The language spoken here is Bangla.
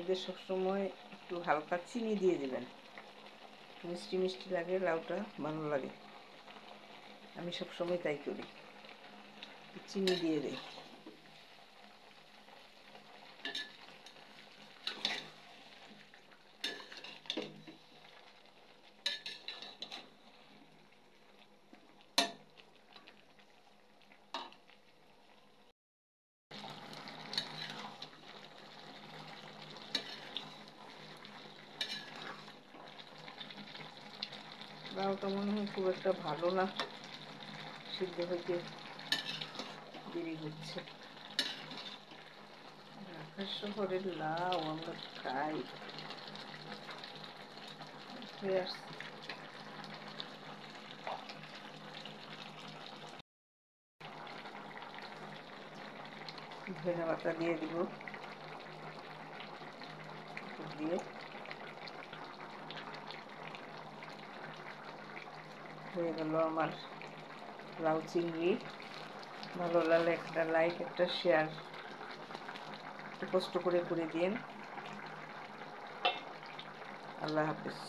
মধ্যে সবসময় একটু হালকা চিনি দিয়ে দেবেন। মিষ্টি মিষ্টি লাগে, লাউটা ভালো লাগে। আমি সবসময় তাই করি, চিনি দিয়ে দিই। লাউটা মনে হয় খুব একটা ভালো না, সিদ্ধ হইতে দেরি হচ্ছে। ঢাকা শহরের লাউ আমরা খাই, ধনে পাতা দিয়ে দিব, দিয়ে হয়ে গেল আমার লাউ চিংড়ি। ভালো লাগলে একটা লাইক, একটা শেয়ার কষ্ট করে দিন। আল্লাহ হাফেজ।